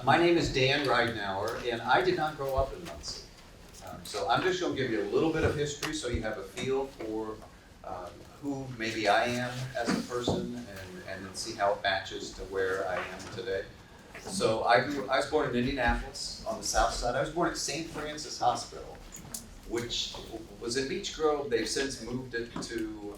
My name is Dan Ridenour, and I did not grow up in Muncie. So I'm just going to give you a little bit of history so you have a feel for who maybe I am as a person, and then see how it matches to where I am today. So I was born in Indianapolis on the south side. I was born at St. Francis Hospital, which was in Beech Grove. They've since moved it to,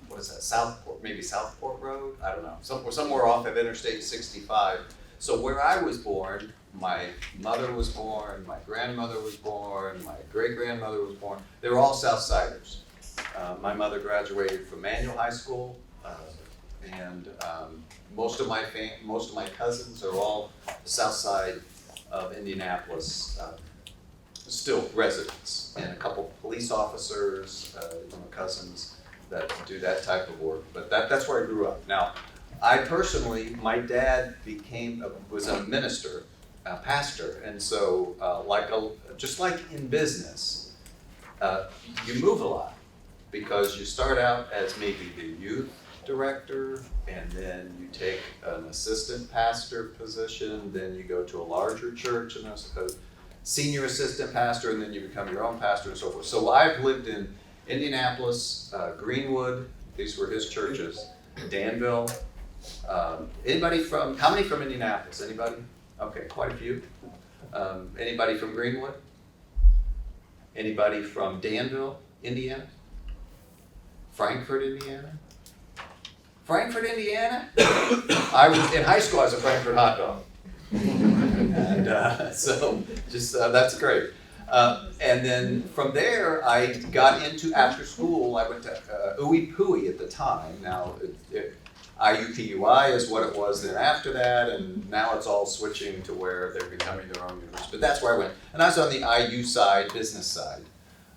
what is that, Southport, maybe Southport Road? I don't know, somewhere off of Interstate 65. So where I was born, my mother was born, my grandmother was born, my great-grandmother was born. They were all Southsiders. My mother graduated from Manual High School, and most of my cousins are all south side of Indianapolis, still residents, and a couple police officers, cousins that do that type of work. But that's where I grew up. Now, I personally, my dad was a minister, a pastor, and so just like in business, you move a lot because you start out as maybe the youth director, and then you take an assistant pastor position, then you go to a larger church and a senior assistant pastor, and then you become your own pastor and so forth. So I've lived in Indianapolis, Greenwood, these were his churches, Danville. How many from Indianapolis? Anybody? Okay, quite a few. Anybody from Greenwood? Anybody from Danville, Indiana? Frankfort, Indiana? Frankfort, Indiana? I was in high school. I was a Frankfurt hot dog, and so that's great. And then from there, I got into after school. I went to Ooey at the time. Now, IUPUI is what it was then after that, and now it's all switching to where they're becoming their own university. But that's where I went. And I was on the IU side, business side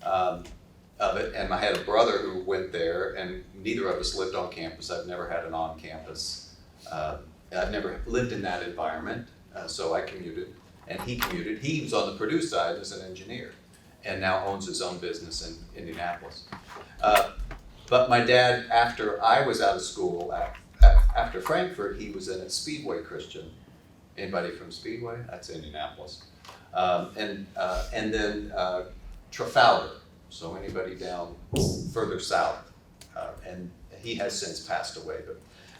of it, and I had a brother who went there, and neither of us lived on campus. I've never had an on-campus. I've never lived in that environment, so I commuted, and he commuted. He was on the Purdue side as an engineer, and now owns his own business in Indianapolis. But my dad, after I was out of school, after Frankfurt, he was in a Speedway Christian. Anybody from Speedway? That's Indianapolis. And then Trafalgar. So anybody down further south. And he has since passed away.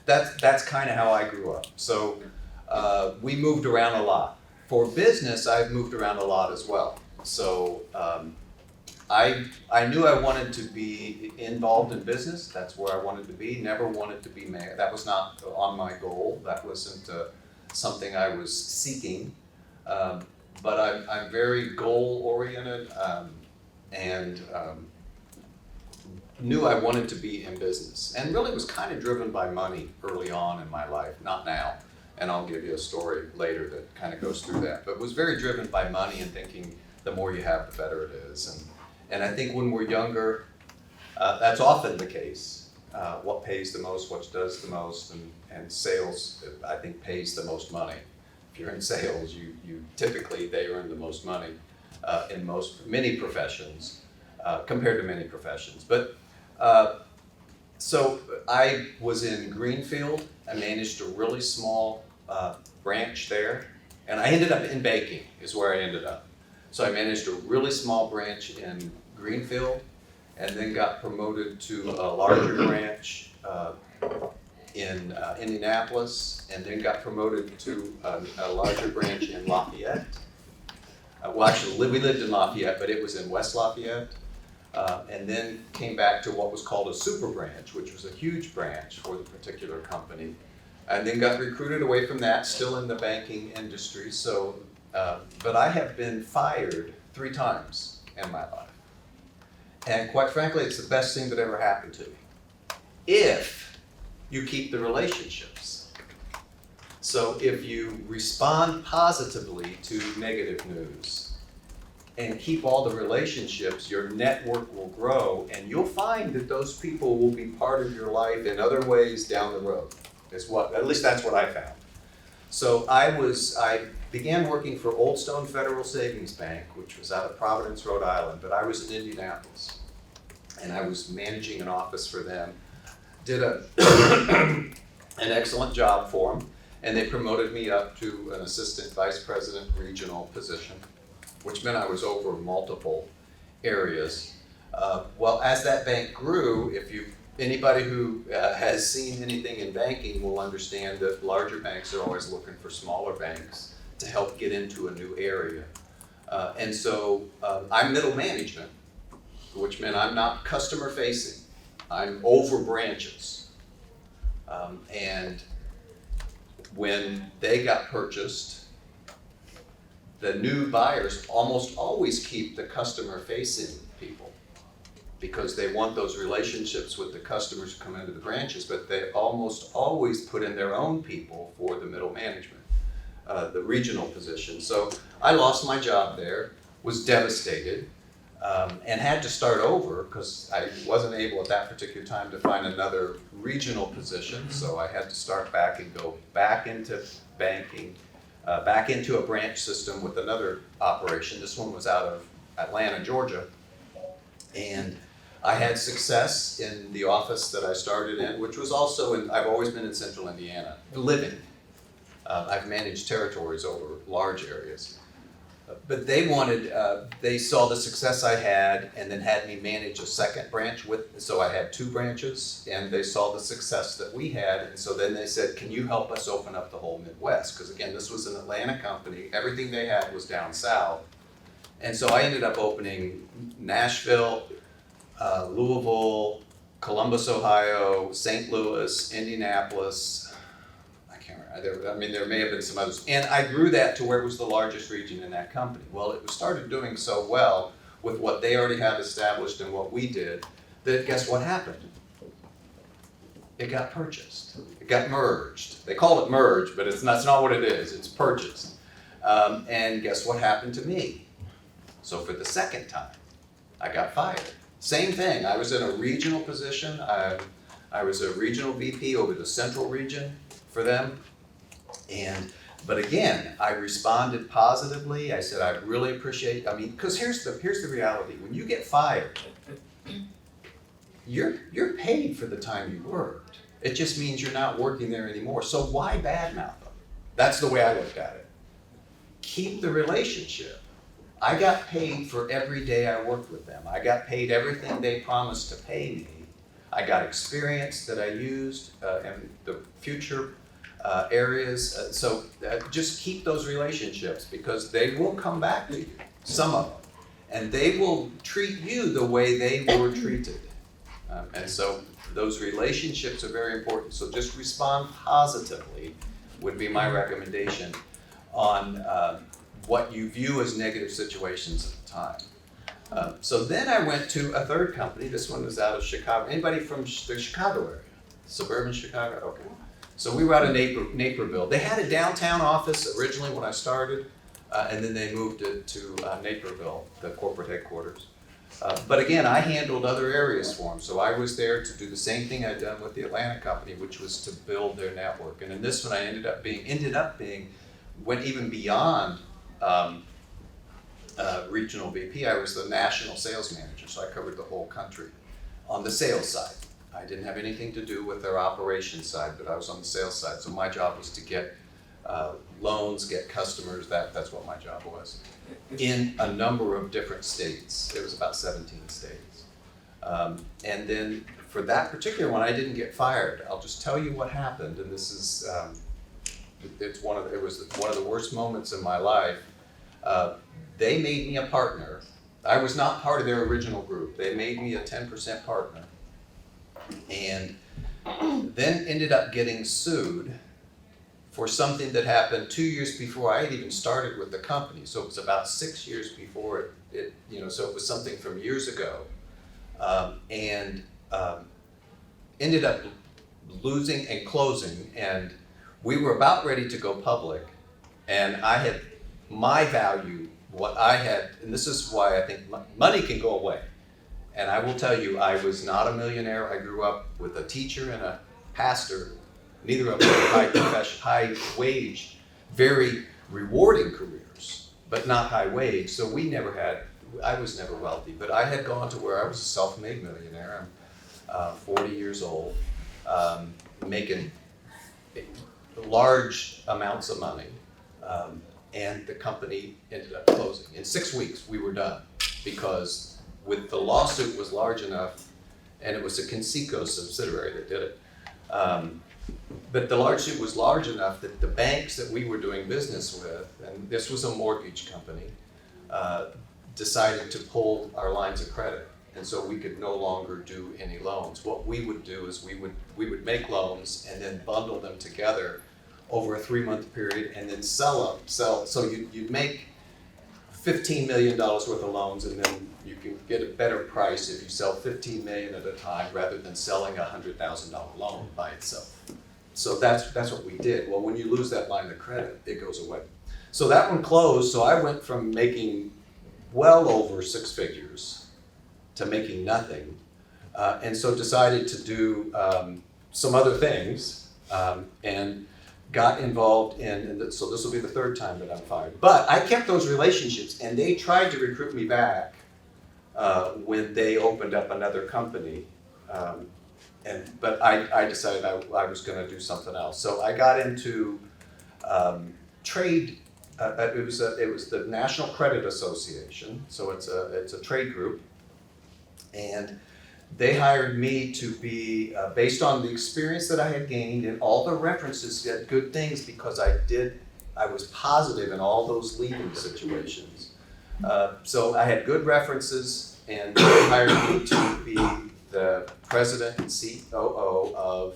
But that's kind of how I grew up. So we moved around a lot. For business, I've moved around a lot as well. So I knew I wanted to be involved in business. That's where I wanted to be. Never wanted to be mayor. That was not on my goal. That wasn't something I was seeking. But I'm very goal-oriented and knew I wanted to be in business. And really was kind of driven by money early on in my life, not now. And I'll give you a story later that kind of goes through that. But was very driven by money and thinking the more you have, the better it is. And I think when we're younger, that's often the case. What pays the most, what does the most, and sales, I think, pays the most money. If you're in sales, you typically, they earn the most money in many professions, compared to many professions. But so I was in Greenfield. I managed a really small branch there, and I ended up in banking is where I ended up. So I managed a really small branch in Greenfield, and then got promoted to a larger branch in Indianapolis, and then got promoted to a larger branch in Lafayette. Well, actually, we lived in Lafayette, but it was in West Lafayette, and then came back to what was called a super branch, which was a huge branch for the particular company, and then got recruited away from that, still in the banking industry. So, but I have been fired 3 times in my life. And quite frankly, it's the best thing that ever happened to me, if you keep the relationships. So if you respond positively to negative news and keep all the relationships, your network will grow, and you'll find that those people will be part of your life in other ways down the road. At least that's what I found. So I began working for Old Stone Federal Savings Bank, which was out of Providence, Rhode Island, but I was in Indianapolis, and I was managing an office for them. Did an excellent job for them, And they promoted me up to an assistant vice president regional position, which meant I was over multiple areas. Well, as that bank grew, anybody who has seen anything in banking will understand that larger banks are always looking for smaller banks to help get into a new area. And so I'm middle management, which meant I'm not customer facing. I'm over branches. And when they got purchased, the new buyers almost always keep the customer facing people because they want those relationships with the customers who come into the branches, but they almost always put in their own people for the middle management, the regional position. So I lost my job there, was devastated, and had to start over because I wasn't able at that particular time to find another regional position. So I had to start back and go back into banking, back into a branch system with another operation. This one was out of Atlanta, Georgia. And I had success in the office that I started in, which was also I've always been in central Indiana, living. I've managed territories over large areas. But they saw the success I had and then had me manage a second branch so I had 2 branches, and they saw the success that we had, and so then they said, can you help us open up the whole Midwest? Because again, this was an Atlanta company, everything they had was down south. And so I ended up opening Nashville, Louisville, Columbus, Ohio, St. Louis, Indianapolis, there may have been some others. And I grew that to where it was the largest region in that company. Well, it started doing so well with what they already had established and what we did, that guess what happened? It got purchased. It got merged. They call it merged, but that's not what it is. It's purchased. And guess what happened to me? So for the second time, I got fired. Same thing. I was in a regional position. I was a regional VP over the central region for them. But again, I responded positively. I said, I really appreciate, because here's the reality. When you get fired, you're paid for the time you worked. It just means you're not working there anymore. So why badmouth them? That's the way I looked at it. Keep the relationship. I got paid for every day I worked with them. I got paid everything they promised to pay me. I got experience that I used in the future areas. So just keep those relationships because they will come back to you, some of them, and they will treat you the way they were treated. And so those relationships are very important. So just respond positively would be my recommendation on what you view as negative situations at the time. So then I went to a third company. This one was out of Chicago. Anybody from the Chicago area? Suburban Chicago? Okay. So we were out of Naperville. They had a downtown office originally when I started, and then they moved it to Naperville, the corporate headquarters. But again, I handled other areas for them. So I was there to do the same thing I'd done with the Atlanta company, which was to build their network. And in this one, I ended up being, went even beyond regional VP. I was the national sales manager, so I covered the whole country on the sales side. I didn't have anything to do with their operations side, but I was on the sales side. So my job was to get loans, get customers. That's what my job was in a number of different states. It was about 17 states. And then for that particular one, I didn't get fired. I'll just tell you what happened, and this is it was one of the worst moments in my life. They made me a partner. I was not part of their original group. They made me a 10% partner, and then ended up getting sued for something that happened 2 years before I had even started with the company. So it was about 6 years before it so it was something from years ago, and ended up losing and closing. And we were about ready to go public, and I had my value, what I had, and this is why I think money can go away. And I will tell you, I was not a millionaire. I grew up with a teacher and a pastor. Neither of them were high wage, very rewarding careers, but not high wage. So I was never wealthy, but I had gone to where I was a self-made millionaire. I'm 40 years old, making large amounts of money, and the company ended up closing. In 6 weeks, we were done, because the lawsuit was large enough, and it was a Conseco subsidiary that did it. But the lawsuit was large enough that the banks that we were doing business with, and this was a mortgage company, decided to pull our lines of credit. And so we could no longer do any loans. What we would do is we would make loans and then bundle them together over a 3-month period and then sell them. So you'd make $15 million worth of loans, and then you can get a better price if you sell 15 million at a time rather than selling a $100,000 loan by itself. So that's what we did. Well, when you lose that line of credit, it goes away. So that one closed. So I went from making well over 6 figures to making nothing, and so decided to do some other things, and got involved in, so this will be the 3rd time that I'm fired. But I kept those relationships, and they tried to recruit me back when they opened up another company, but I decided I was going to do something else. So I got into trade. It was the National Credit Association, so it's a trade group. And they hired me to be, based on the experience that I had gained and all the references, get good things, because I was positive in all those leaving situations. So I had good references, and they hired me to be the president and COO of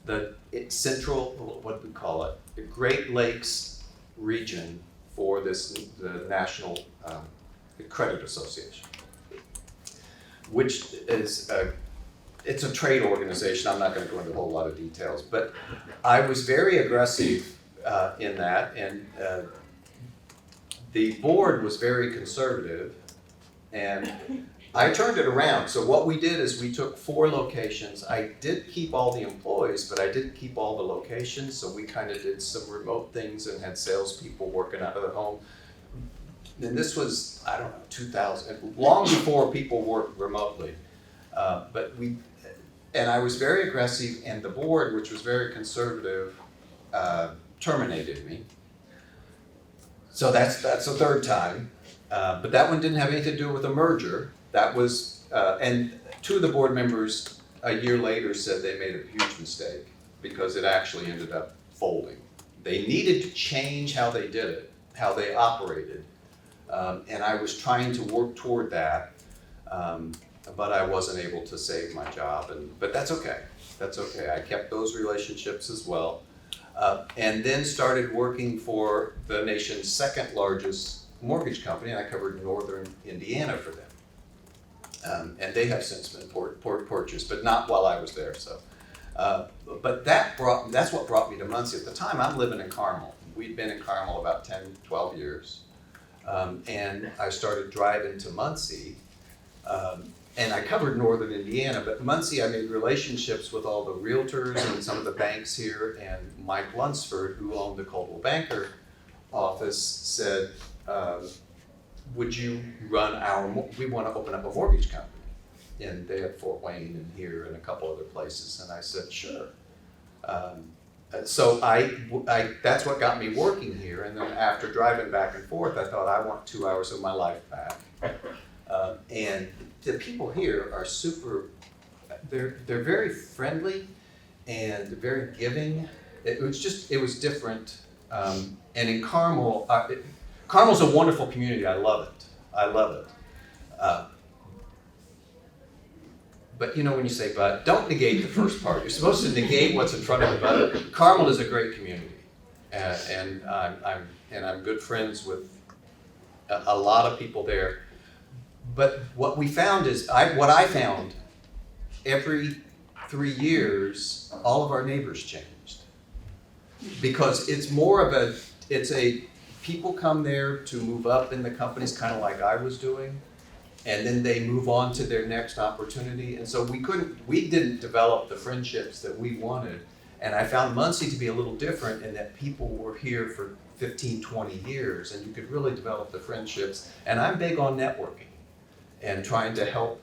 the central, what do we call it, the Great Lakes region for the National Credit Association, which is it's a trade organization. I'm not going to go into a whole lot of details, but I was very aggressive in that, and the board was very conservative, and I turned it around. So what we did is we took 4 locations. I did keep all the employees, but I didn't keep all the locations, so we kind of did some remote things and had salespeople working out of the home. And this was, I don't know, 2000, long before people worked remotely. And I was very aggressive, and the board, which was very conservative, terminated me. So that's the 3rd time. But that one didn't have anything to do with a merger. That was, and 2 of the board members a year later said they made a huge mistake, because it actually ended up folding. They needed to change how they did it, how they operated. And I was trying to work toward that, but I wasn't able to save my job. But that's okay. That's okay. I kept those relationships as well. And then started working for the nation's 2nd largest mortgage company, and I covered northern Indiana for them. And they have since been purchased, but not while I was there. So, but that's what brought me to Muncie. At the time, I'm living in Carmel. We'd been in Carmel about 10, 12 years. And I started driving to Muncie, and I covered northern Indiana, but Muncie, I made relationships with all the realtors and some of the banks here, and Mike Lunsford, who owned the Coldwell Banker office, said, would you run we want to open up a mortgage company. And they had Fort Wayne and here and a couple other places, and I said, sure. So that's what got me working here, and then after driving back and forth, I thought, I want 2 hours of my life back. And the people here are they're very friendly and very giving. It was different. And in Carmel, Carmel's a wonderful community. I love it. But you know, when you say but, don't negate the first part. You're supposed to negate what's in front of the but. Carmel is a great community, and I'm good friends with a lot of people there. But what we found is, what I found, every 3 years, all of our neighbors changed, because it's more of people come there to move up in the companies, kind of like I was doing. And then they move on to their next opportunity. And so we didn't develop the friendships that we wanted. And I found Muncie to be a little different in that people were here for 15, 20 years, and you could really develop the friendships. And I'm big on networking and trying to help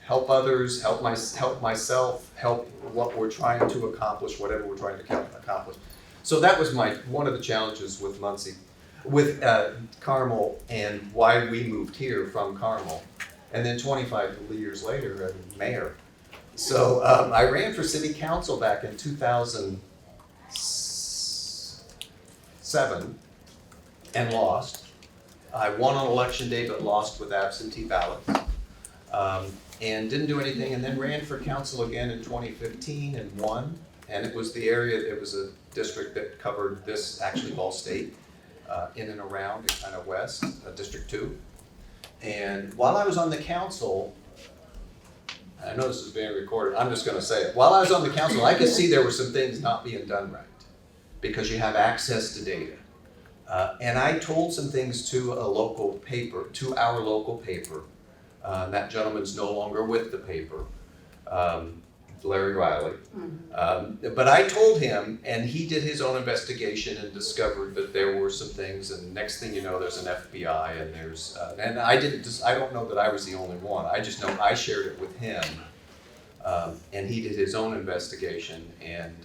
help others, help myself, help what we're trying to accomplish, whatever we're trying to accomplish. So that was one of the challenges with Muncie, with Carmel, and why we moved here from Carmel. And then 25 years later, mayor. So I ran for city council back in 2007 and lost. I won on election day but lost with absentee ballots, and didn't do anything, and then ran for council again in 2015 and won. And it was the area, it was a district that covered this, actually Ball State, in and around and kind of west, District 2. And while I was on the council, I know this is being recorded, I'm just going to say it. While I was on the council, I could see there were some things not being done right because you have access to data. And I told some things to a local paper, to our local paper. That gentleman's no longer with the paper, Larry Riley. But I told him, and he did his own investigation and discovered that there were some things, and next thing you know, there's an FBI, and there's, and I don't know that I was the only one. I just know I shared it with him, and he did his own investigation, and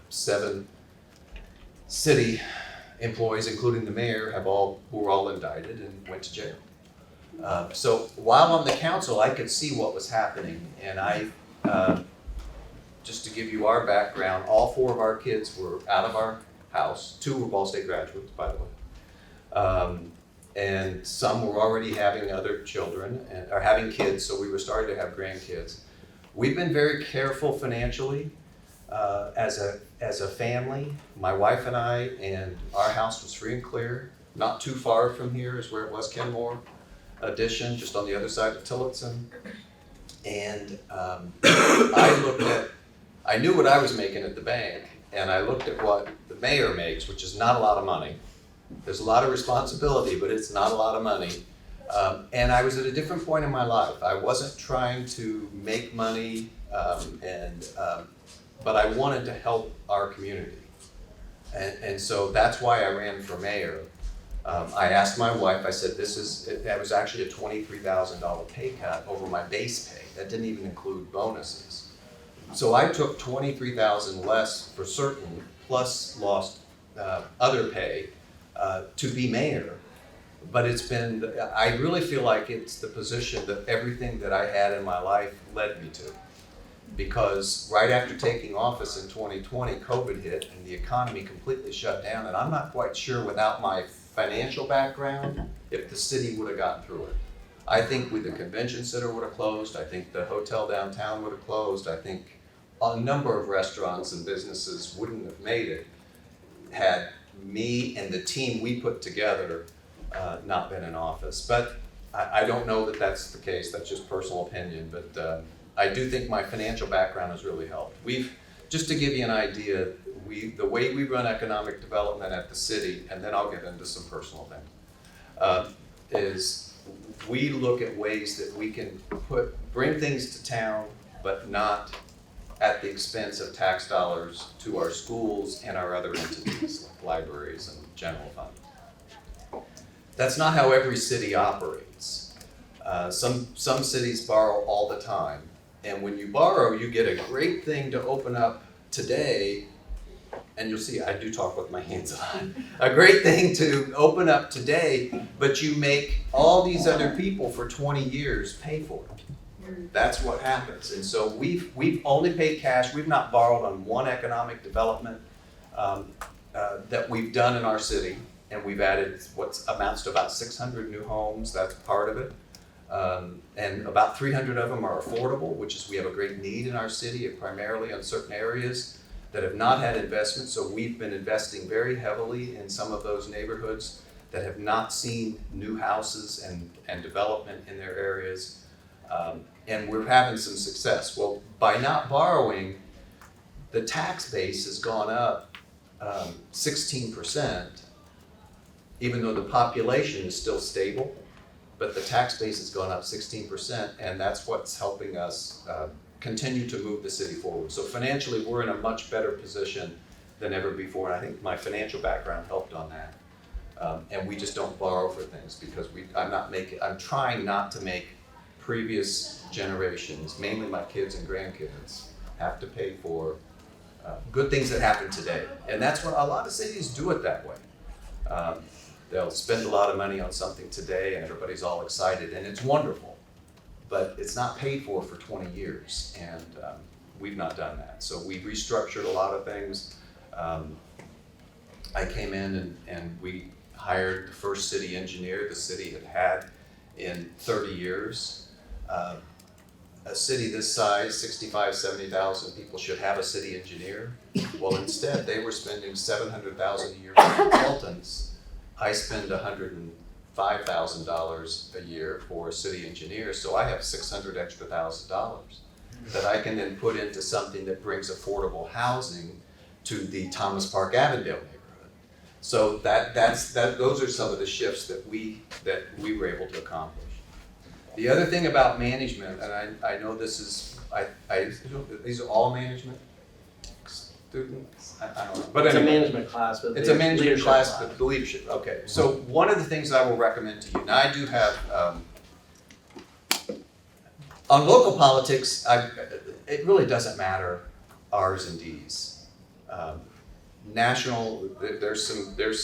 7 city employees, including the mayor, were all indicted and went to jail. So while on the council, I could see what was happening, and just to give you our background, all 4 of our kids were out of our house. 2 were Ball State graduates, by the way. And some were already having other children, or having kids, so we were starting to have grandkids. We've been very careful financially as a family. My wife and I, and our house was free and clear. Not too far from here is where it was, Kenmore Addition, just on the other side of Tillotson. And I knew what I was making at the bank, and I looked at what the mayor makes, which is not a lot of money. There's a lot of responsibility, but it's not a lot of money. And I was at a different point in my life. I wasn't trying to make money, but I wanted to help our community. And so that's why I ran for mayor. I asked my wife, I said, that was actually a $23,000 pay cut over my base pay. That didn't even include bonuses. So I took $23,000 less for certain, plus lost other pay to be mayor. But I really feel like it's the position that everything that I had in my life led me to. Because right after taking office in 2020, COVID hit and the economy completely shut down, and I'm not quite sure without my financial background if the city would have gotten through it. I think the convention center would have closed. I think the hotel downtown would have closed. I think a number of restaurants and businesses wouldn't have made it had me and the team we put together not been in office. But I don't know that that's the case. That's just personal opinion. But I do think my financial background has really helped. Just to give you an idea, the way we run economic development at the city, and then I'll get into some personal things, is we look at ways that we can bring things to town, but not at the expense of tax dollars to our schools and our other entities, like libraries and general fund. That's not how every city operates. Some cities borrow all the time. And when you borrow, you get a great thing to open up today, and you'll see I do talk with my hands on. A great thing to open up today, but you make all these other people for 20 years pay for it. That's what happens. And so we've only paid cash. We've not borrowed on one economic development that we've done in our city, and we've added what amounts to about 600 new homes. That's part of it. And about 300 of them are affordable, which is we have a great need in our city, primarily in certain areas that have not had investment. So we've been investing very heavily in some of those neighborhoods that have not seen new houses and development in their areas. And we're having some success. Well, by not borrowing, the tax base has gone up 16%, even though the population is still stable. But the tax base has gone up 16%, and that's what's helping us continue to move the city forward. So financially, we're in a much better position than ever before, and I think my financial background helped on that. And we just don't borrow for things because I'm trying not to make previous generations, mainly my kids and grandkids, have to pay for good things that happen today. And that's what a lot of cities do it that way. They'll spend a lot of money on something today and everybody's all excited and it's wonderful, but it's not paid for 20 years. And we've not done that. So we restructured a lot of things. I came in and we hired the first city engineer the city had had in 30 years. A city this size, 65, 70,000 people should have a city engineer. Well, instead, they were spending $700,000 a year for consultants. I spend $105,000 a year for a city engineer, so I have $600,000 extra that I can then put into something that brings affordable housing to the Thomas Park Avondale neighborhood. So those are some of the shifts that we were able to accomplish. The other thing about management, and I know this is, these are all management students? I don't know. But it's anyway, a management class. But it's a management class, but the leadership. Okay, so one of the things I will recommend to you, and I do have, on local politics, it really doesn't matter R's and D's. National, there's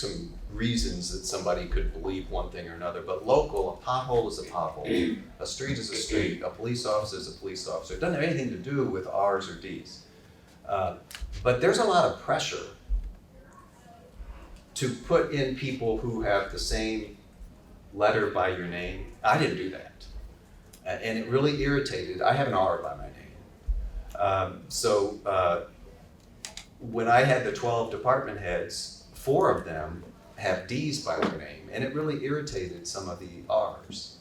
some reasons that somebody could believe one thing or another, but local, a pothole is a pothole, a street is a street, a police officer is a police officer. It doesn't have anything to do with R's or D's. But there's a lot of pressure to put in people who have the same letter by your name. I didn't do that. And it really irritated. I have an R by my name. When I had the 12 department heads, 4 of them have D's by their name, and it really irritated some of the R's.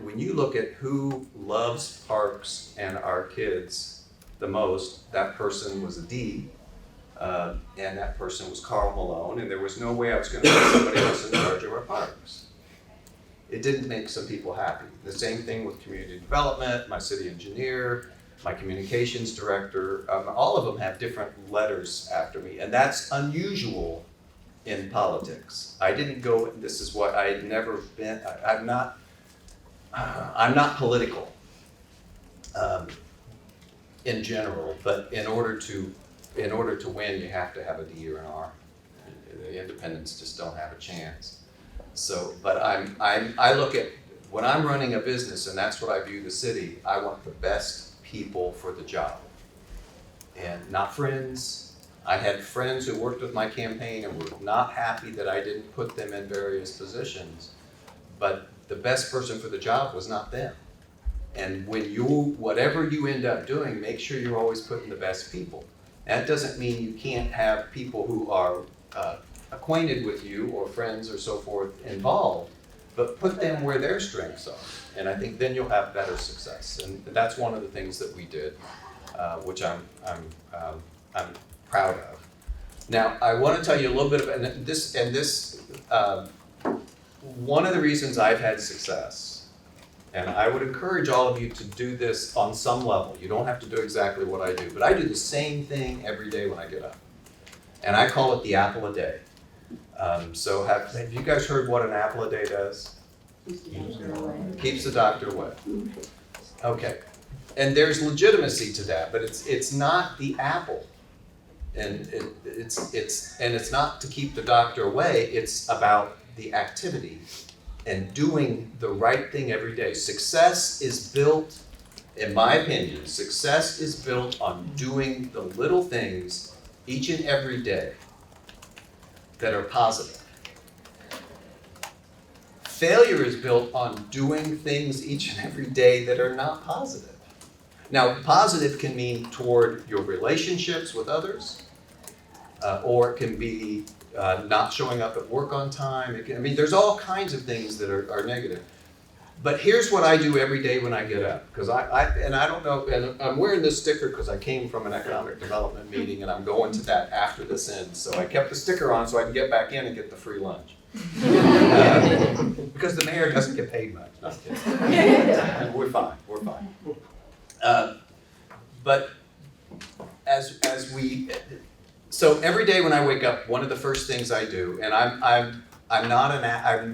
When you look at who loves parks and our kids the most, that person was a D, and that person was Carl Malone, and there was no way I was going to put somebody else in charge of our parks. It didn't make some people happy. The same thing with community development, my city engineer, my communications director, all of them have different letters after me, and that's unusual in politics. I didn't go, this is what I had never been, I'm not political in general, but in order to win, you have to have a D or an R. The independents just don't have a chance. So, but I look at, when I'm running a business, and that's what I view the city, I want the best people for the job, and not friends. I had friends who worked with my campaign and were not happy that I didn't put them in various positions, but the best person for the job was not them. And whatever you end up doing, make sure you're always putting the best people. That doesn't mean you can't have people who are acquainted with you or friends or so forth involved, but put them where their strengths are. And I think then you'll have better success. And that's one of the things that we did, which I'm proud of. Now, I want to tell you a little bit about this. One of the reasons I've had success, and I would encourage all of you to do this on some level. You don't have to do exactly what I do, but I do the same thing every day when I get up. And I call it the apple a day. So have you guys heard what an apple a day does? Keeps the doctor away. Okay. And there's legitimacy to that, but it's not the apple. And it's not to keep the doctor away, it's about the activity and doing the right thing every day. Success is built, in my opinion, success is built on doing the little things each and every day that are positive. Failure is built on doing things each and every day that are not positive. Now, positive can mean toward your relationships with others, or it can be not showing up at work on time. There's all kinds of things that are negative. But here's what I do every day when I get up, because I don't know, and I'm wearing this sticker because I came from an economic development meeting and I'm going to that after this ends. So I kept the sticker on so I can get back in and get the free lunch. Because the mayor doesn't get paid much. Not kidding. We're fine. But so every day when I wake up, one of the first things I do, and I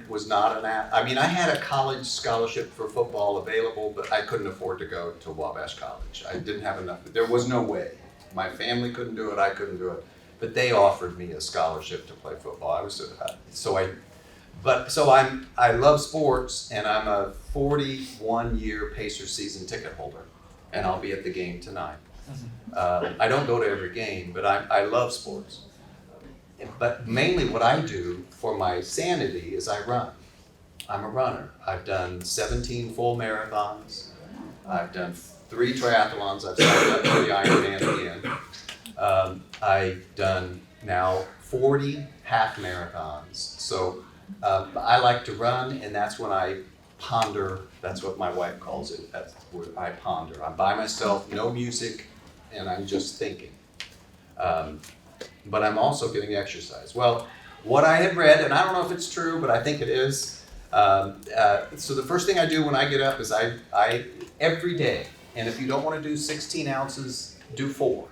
was not an I mean, I had a college scholarship for football available, but I couldn't afford to go to Wabash College. I didn't have enough. There was no way. My family couldn't do it. I couldn't do it. But they offered me a scholarship to play football. I love sports, and I'm a 41-year Pacers season ticket holder, and I'll be at the game tonight. I don't go to every game, but I love sports. But mainly what I do for my sanity is I run. I'm a runner. I've done 17 full marathons. I've done 3 triathlons. I've signed up for the Ironman again. I've done now 40 half marathons. So I like to run, and that's when I ponder. That's what my wife calls it. That's where I ponder. I'm by myself, no music, and I'm just thinking. But I'm also getting exercise. Well, what I had read, and I don't know if it's true, but I think it is. So the first thing I do when I get up is I every day, and if you don't want to do 16 ounces, do 4,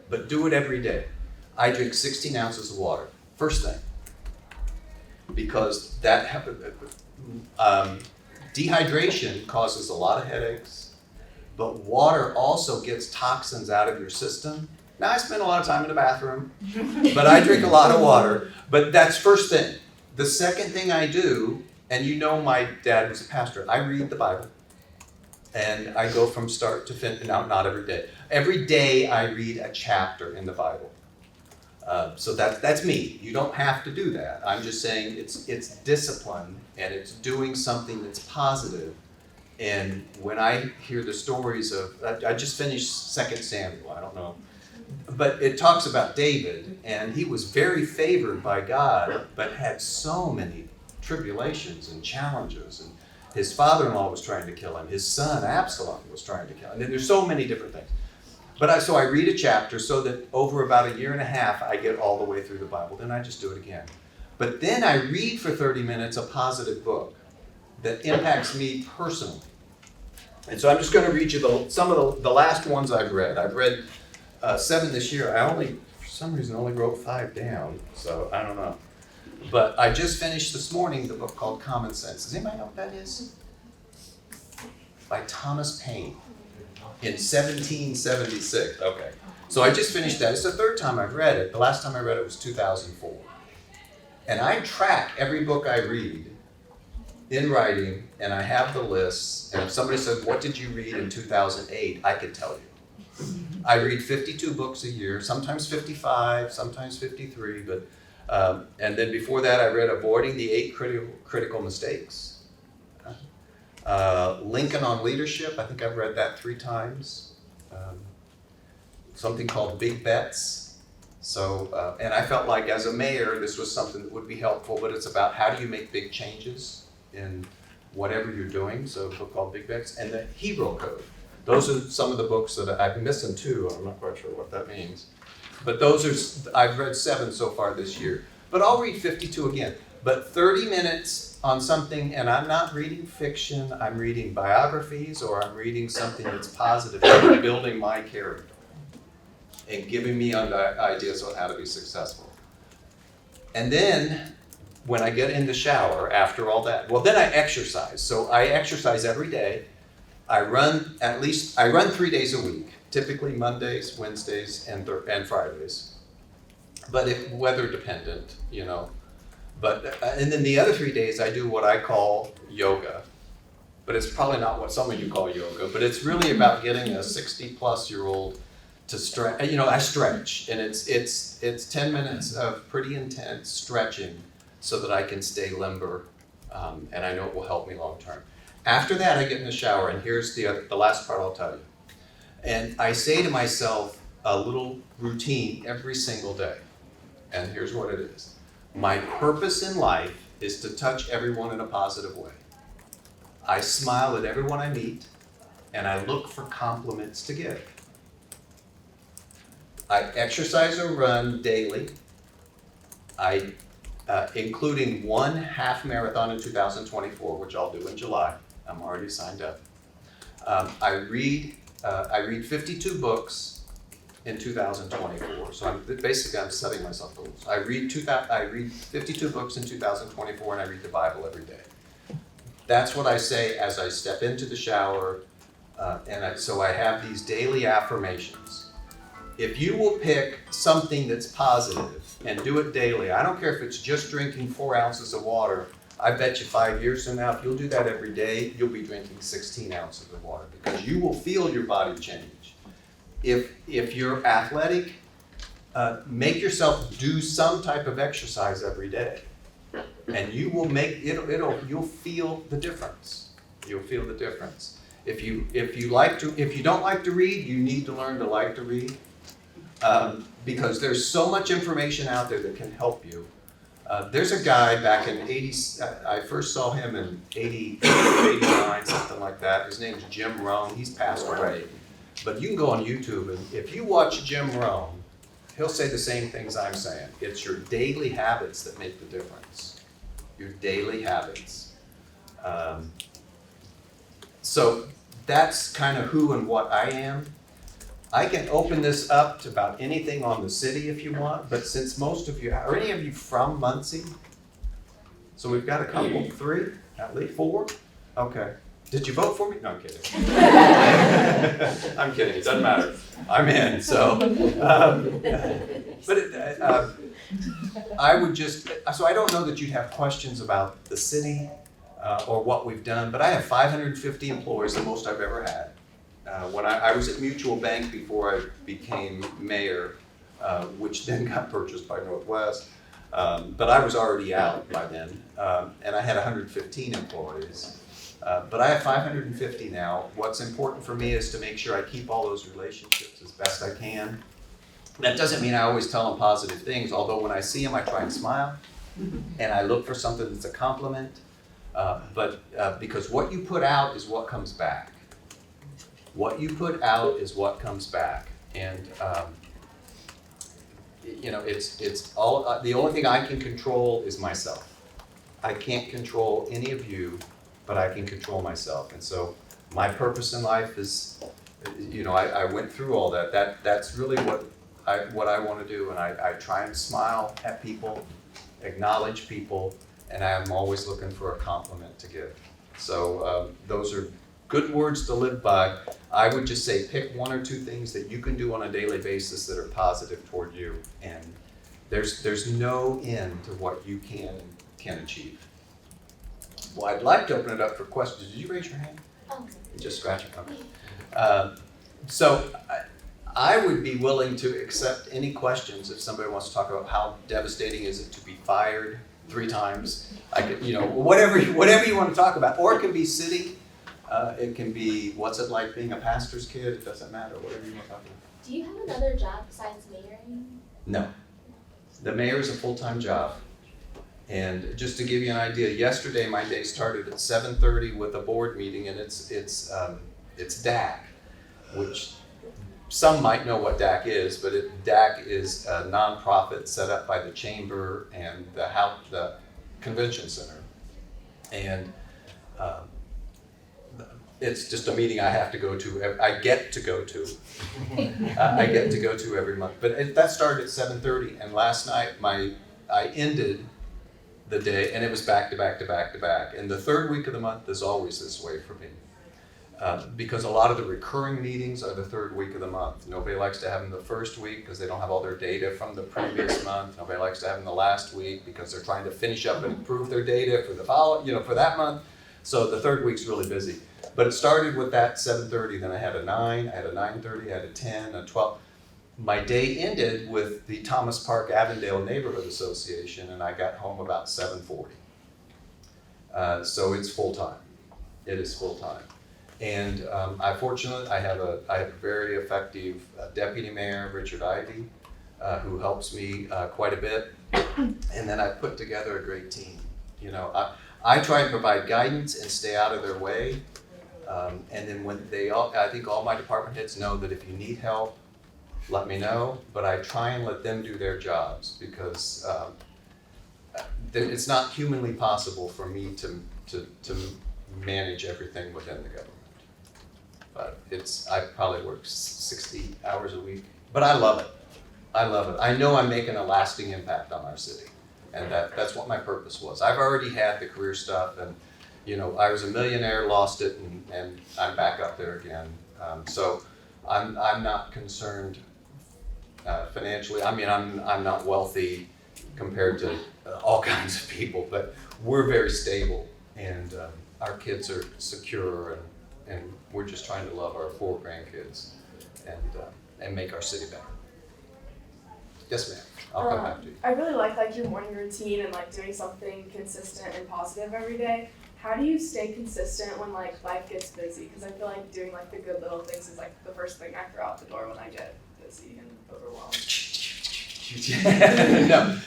but do it every day. I drink 16 ounces of water, first thing, because dehydration causes a lot of headaches, but water also gets toxins out of your system. Now, I spend a lot of time in the bathroom, but I drink a lot of water. But that's first thing. The second thing I do, and you know my dad was a pastor, I read the Bible. And I go from start to finish, not every day. Every day I read a chapter in the Bible. So that's me. You don't have to do that. I'm just saying it's discipline, and it's doing something that's positive. And when I hear the stories of, I just finished 2 Samuel, I don't know. But it talks about David, and he was very favored by God, but had so many tribulations and challenges. And his father-in-law was trying to kill him. His son, Absalom, was trying to kill him. And there's so many different things. But so I read a chapter so that over about 1.5 years, I get all the way through the Bible. Then I just do it again. But then I read for 30 minutes a positive book that impacts me personally. And so I'm just going to read you some of the last ones I've read. I've read 7 this year. I for some reason, only wrote 5 down, so I don't know. But I just finished this morning the book called Common Sense. Does anybody know what that is? By Thomas Paine in 1776. Okay. So I just finished that. It's the 3rd time I've read it. The last time I read it was 2004. And I track every book I read in writing, and I have the lists. And if somebody says, what did you read in 2008? I could tell you. I read 52 books a year, sometimes 55, sometimes 53, but and then before that I read Avoiding the 8 Critical Mistakes. Lincoln on Leadership, I think I've read that 3 times. Something called Big Bets. So, and I felt like as a mayor, this was something that would be helpful, but it's about how do you make big changes in whatever you're doing. So a book called Big Bets, and the Hero Code. Those are some of the books that I've missing 2. I'm not quite sure what that means. But I've read 7 so far this year. But I'll read 52 again. But 30 minutes on something, and I'm not reading fiction, I'm reading biographies, or I'm reading something that's positive, and building my character and giving me ideas on how to be successful. And then when I get in the shower after all that, well, then I exercise. So I exercise every day. I run 3 days a week, typically Mondays, Wednesdays, and Fridays. But if weather dependent, you know. But and then the other 3 days I do what I call yoga. But it's probably not what some of you call yoga, but it's really about getting a 60-plus-year-old to stretch. You know, I stretch, and it's 10 minutes of pretty intense stretching so that I can stay limber, and I know it will help me long term. After that, I get in the shower, and here's the last part I'll tell you. And I say to myself a little routine every single day. And here's what it is. My purpose in life is to touch everyone in a positive way. I smile at everyone I meet, and I look for compliments to give. I exercise or run daily. Including 1 half marathon in 2024, which I'll do in July. I'm already signed up. I read 52 books, in 2024. So I'm setting myself goals. I read 52 books in 2024, and I read the Bible every day. That's what I say as I step into the shower, so I have these daily affirmations. If you will pick something that's positive and do it daily, I don't care if it's just drinking 4 ounces of water. I bet you 5 years from now, if you'll do that every day, you'll be drinking 16 ounces of water because you will feel your body change. If you're athletic, make yourself do some type of exercise every day, and you will you'll feel the difference. You'll feel the difference. If you don't like to read, you need to learn to like to read, because there's so much information out there that can help you. There's a guy back in I first saw him in 80, 89, something like that. His name's Jim Rohn. He's passed away. But you can go on YouTube, and if you watch Jim Rohn, he'll say the same things I'm saying. It's your daily habits that make the difference. Your daily habits. So that's kind of who and what I am. I can open this up to about anything on the city if you want, but since most of you, are any of you from Muncie? So we've got a couple, 3, at least 4? Okay. Did you vote for me? No, I'm kidding. I'm kidding, it doesn't matter. I'm in, so. I don't know that you'd have questions about the city or what we've done, but I have 550 employees, the most I've ever had. When I was at Mutual Bank before I became mayor, which then got purchased by Northwest, but I was already out by then, and I had 115 employees. But I have 550 now. What's important for me is to make sure I keep all those relationships as best I can. That doesn't mean I always tell them positive things, although when I see them, I try and smile, and I look for something that's a compliment, because what you put out is what comes back. What you put out is what comes back, and it's all. The only thing I can control is myself. I can't control any of you, but I can control myself. And so my purpose in life is, I went through all that. That's really what I want to do, and I try and smile at people, acknowledge people, and I'm always looking for a compliment to give. So those are good words to live by. I would just say pick 1 or 2 things that you can do on a daily basis that are positive toward you, and there's no end to what you can achieve. Well, I'd like to open it up for questions. Did you raise your hand? Oh. You just scratching? Okay. So I would be willing to accept any questions if somebody wants to talk about how devastating is it to be fired 3 times. I could, whatever you want to talk about, or it can be city. It can be what's it like being a pastor's kid. It doesn't matter. Whatever you want to talk about. Do you have another job besides mayoring? No, the mayor is a full-time job. And just to give you an idea, yesterday my day started at 7:30 with a board meeting, and it's DAC, which some might know what DAC is, but DAC is a nonprofit set up by the chamber and the convention center, and it's just a meeting I have to go to. I get to go to. I get to go to every month. But that started at 7:30, and last night I ended the day, and it was back to back to back to back. And the third week of the month is always this way for me, because a lot of the recurring meetings are the third week of the month. Nobody likes to have them the first week because they don't have all their data from the previous month. Nobody likes to have them the last week because they're trying to finish up and improve their data for the for that month. So the third week's really busy. But it started with that 7:30, then I had a 9, I had a 9:30, I had a 10, a 12. My day ended with the Thomas Park Avondale Neighborhood Association, and I got home about 7:40. So it's full-time. It is full-time. And I have a very effective deputy mayor, Richard Ivey, who helps me quite a bit. And then I put together a great team. I try and provide guidance and stay out of their way. And then I think all my department heads know that if you need help, let me know, but I try and let them do their jobs because it's not humanly possible for me to manage everything within the government. But I probably work 60 hours a week, But I love it. I love it. I know I'm making a lasting impact on our city. And that's what my purpose was. I've already had the career stuff, and I was a millionaire, lost it, and I'm back up there again. So I'm not concerned financially. I mean, I'm not wealthy compared to all kinds of people, but we're very stable, and our kids are secure, and we're just trying to love our 4 grandkids and make our city better. Yes, ma'am. I'll come back to you. I really like your morning routine and doing something consistent and positive every day. How do you stay consistent when life gets busy? Because I feel like doing the good little things is the first thing I throw out the door when I get busy and overwhelmed. No,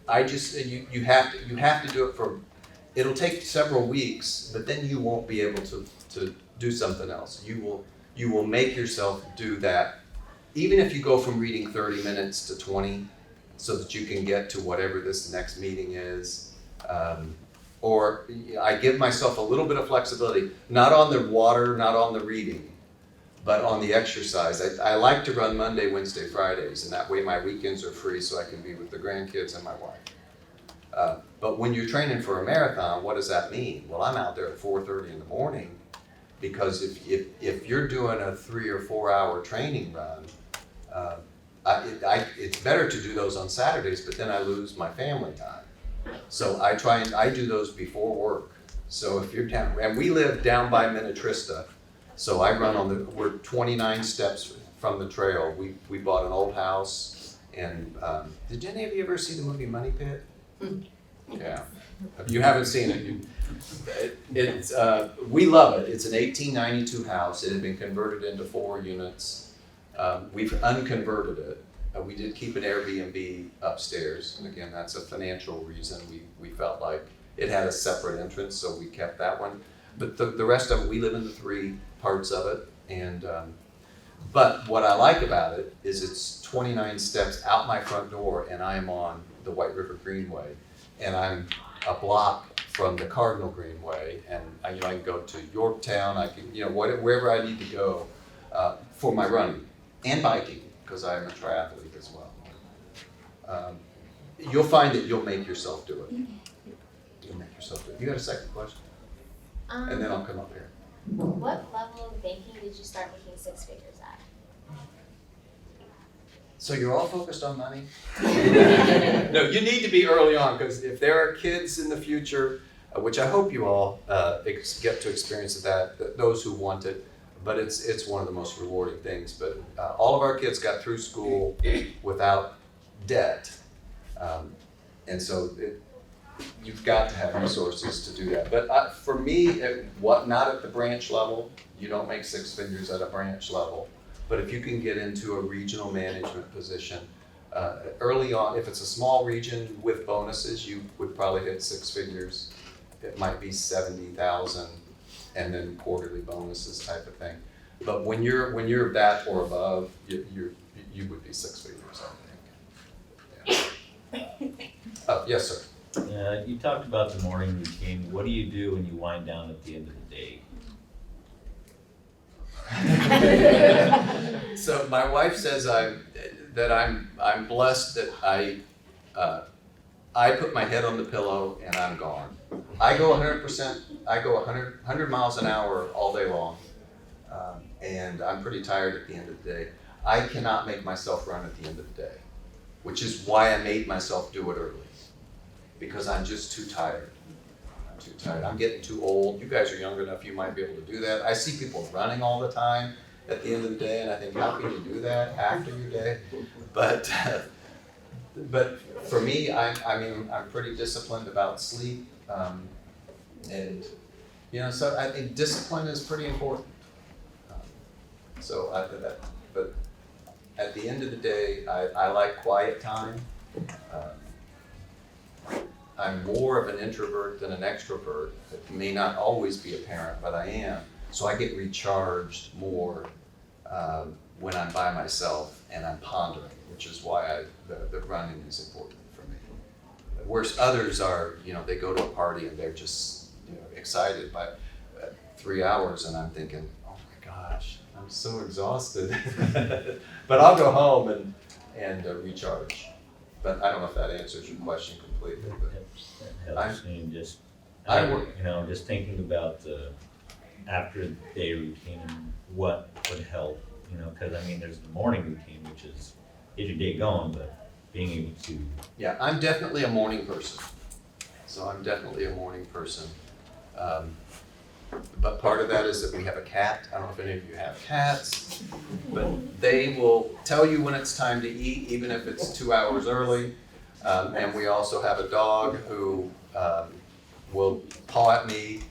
I just you have to do it for. It'll take several weeks, but then you won't be able to do something else. You will make yourself do that, even if you go from reading 30 minutes to 20, so that you can get to whatever this next meeting is. Or I give myself a little bit of flexibility, not on the water, not on the reading, but on the exercise. I like to run Monday, Wednesday, Fridays, and that way my weekends are free so I can be with the grandkids and my wife. But when you're training for a marathon, what does that mean? Well, I'm out there at 4:30 in the morning, because if you're doing a 3 or 4 hour training run, it's better to do those on Saturdays, but then I lose my family time. So I do those before work. So if you're down, and we live down by Minnetrista, so I run we're 29 steps from the trail. We bought an old house, and did any of you ever see the movie Money Pit? Yeah. If you haven't seen it, we love it. It's an 1892 house. It had been converted into 4 units. We've unconverted it. We did keep an Airbnb upstairs, and again, that's a financial reason. We felt like it had a separate entrance, so we kept that one. But the rest of it, we live in the 3 parts of it, and but what I like about it is it's 29 steps out my front door, and I am on the White River Greenway, and I'm a block from the Cardinal Greenway, and I can go to Yorktown. I can wherever I need to go for my running and biking, because I'm a triathlete as well. You'll find that you'll make yourself do it. You'll make yourself do it. You got a second question? And then I'll come up here. What level of banking did you start making 6 figures at? So you're all focused on money? No, you need to be early on, because if there are kids in the future, which I hope you all get to experience those who want it, but it's one of the most rewarding things. But all of our kids got through school without debt, and so you've got to have resources to do that. But for me, not at the branch level. You don't make 6 figures at a branch level. But if you can get into a regional management position early on, if it's a small region with bonuses, you would probably hit 6 figures. It might be 70,000, and then quarterly bonuses type of thing. But when you're that or above, you would be 6 figures, I think. Yeah. Oh, yes, sir. You talked about the morning routine. What do you do when you wind down at the end of the day? So my wife says I'm blessed that I put my head on the pillow and I'm gone. I go 100%. I go 100 miles an hour all day long, and I'm pretty tired at the end of the day. I cannot make myself run at the end of the day, which is why I made myself do it early, because I'm just too tired. I'm getting too old. You guys are young enough, you might be able to do that. I see people running all the time at the end of the day, and I think, how can you do that after your day? But for me, I'm pretty disciplined about sleep, and so I think discipline is pretty important. But at the end of the day, I like quiet time. I'm more of an introvert than an extrovert. It may not always be apparent, but I am. So I get recharged more when I'm by myself and I'm pondering, which is why the running is important for me. Whereas others are, they go to a party and they're just excited by 3 hours, and I'm thinking, oh my gosh, I'm so exhausted. But I'll go home and recharge. But I don't know if that answers your question completely. But That helps me just, I work. just thinking about the after day routine and what would help, cause I mean, there's the morning routine, which is get your day going, but being able to, Yeah, I'm definitely a morning person. So I'm definitely a morning person. But part of that is that we have a cat. I don't know if any of you have cats, but they will tell you when it's time to eat, even if it's 2 hours early. And we also have a dog who will paw at me.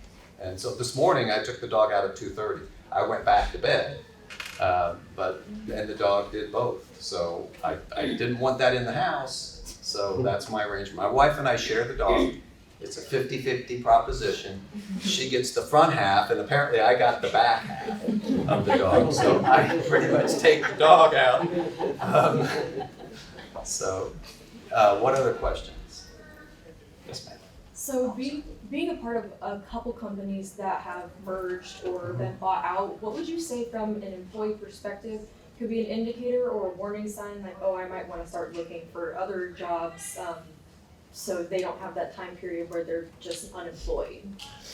And so this morning I took the dog out at 2:30. I went back to bed, and the dog did both. So I didn't want that in the house. So that's my arrangement. My wife and I share the dog. It's a 50-50 proposition. She gets the front half, and apparently I got the back half of the dog. So I pretty much take the dog out. What other questions? Yes, ma'am. So being a part of a couple companies that have merged or been bought out, what would you say from an employee perspective could be an indicator or a warning sign like, oh, I might want to start looking for other jobs, so they don't have that time period where they're just unemployed?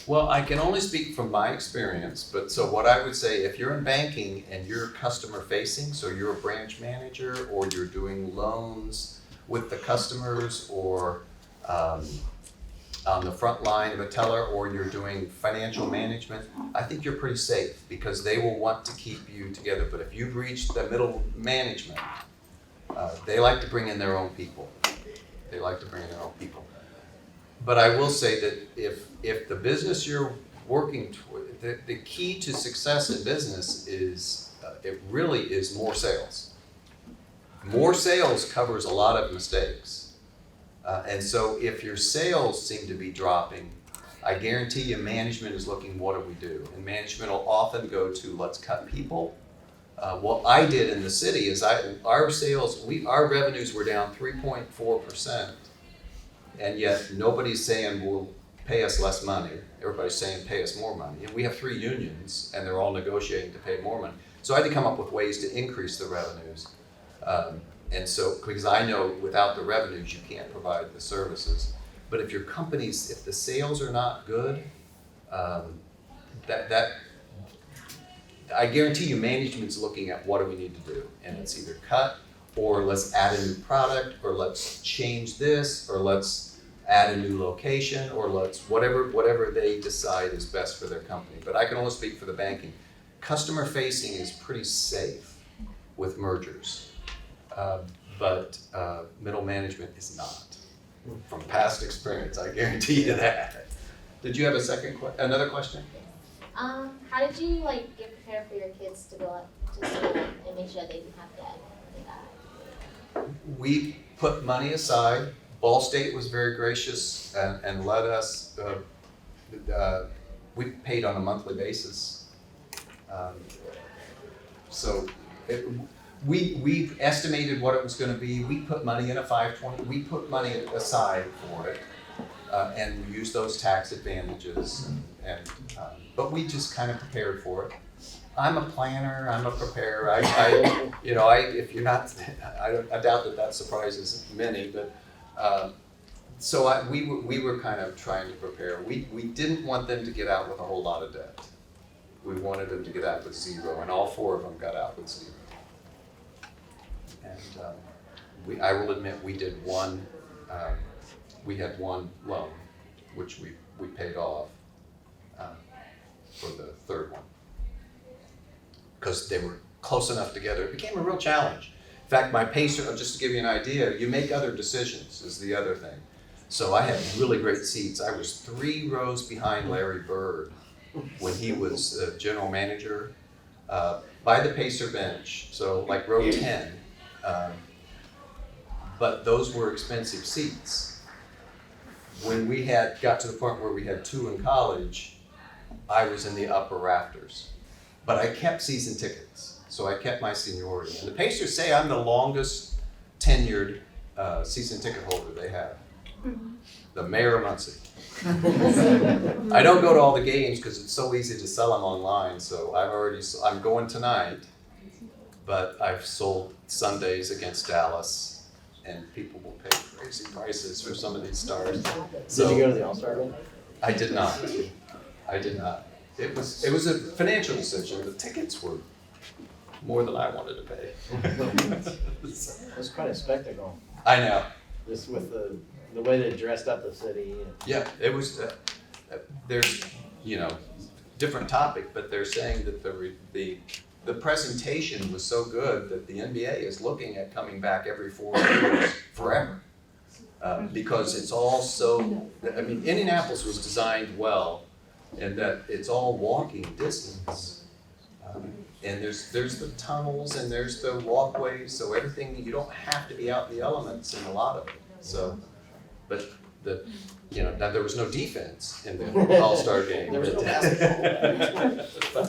Well, I can only speak from my experience, but so what I would say, if you're in banking and you're customer facing, so you're a branch manager or you're doing loans with the customers or on the front line of a teller or you're doing financial management, I think you're pretty safe because they will want to keep you together. But if you've reached the middle management, they like to bring in their own people. But I will say that if the business you're working toward, the key to success in business is, it really is more sales. More sales covers a lot of mistakes. And so if your sales seem to be dropping, I guarantee you management is looking, what do we do? And management will often go to, let's cut people. What I did in the city is our revenues were down 3.4%, and yet nobody's saying, well, pay us less money. Everybody's saying, pay us more money. And we have 3 unions, and they're all negotiating to pay more money. So I had to come up with ways to increase the revenues. And so, because I know without the revenues, you can't provide the services. But if if the sales are not good, I guarantee you management's looking at what do we need to do. And it's either cut, or let's add a new product, or let's change this, or let's add a new location, or let's whatever they decide is best for their company. But I can only speak for the banking. Customer facing is pretty safe with mergers. But middle management is not. From past experience, I guarantee you that. Did you have another question? How did you get prepared for your kids to go up to school and make sure they didn't have debt? We put money aside. Ball State was very gracious and let us, we paid on a monthly basis. We estimated what it was gonna be. We put money in a 520, we put money aside for it. And we used those tax advantages but we just kind of prepared for it. I'm a planner, I'm a preparer. If you're not, I doubt that surprises many, but we were kind of trying to prepare. We didn't want them to get out with a whole lot of debt. We wanted them to get out with 0, and all 4 of them got out with 0. And I will admit we did one. We had one loan, which we paid off for the 3rd one, because they were close enough together. It became a real challenge. In fact, my pacer, just to give you an idea, you make other decisions is the other thing. So I had really great seats. I was 3 rows behind Larry Bird when he was general manager, by the pacer bench, so like row 10. But those were expensive seats. When we got to the point where we had 2 in college, I was in the upper rafters. But I kept season tickets, so I kept my seniority. And the Pacers say I'm the longest tenured season ticket holder they have. The mayor of Muncie. I don't go to all the games because it's so easy to sell them online, so I'm going tonight, but I've sold Sundays against Dallas, and people will pay crazy prices for some of these stars. Did So you go to the All-Star game? I did not. It was a financial decision. The tickets were more than I wanted to pay. It was quite a spectacle, I know. just with the way they dressed up the city. Yeah, it was, there's, different topic, but they're saying that the presentation was so good that the NBA is looking at coming back every 4 years forever. Because it's all so, Indianapolis was designed well in that it's all walking distance. And there's the tunnels and there's the walkways, so everything, you don't have to be out in the elements in a lot of it. So, but now there was no defense in the All-Star game. There was no basketball.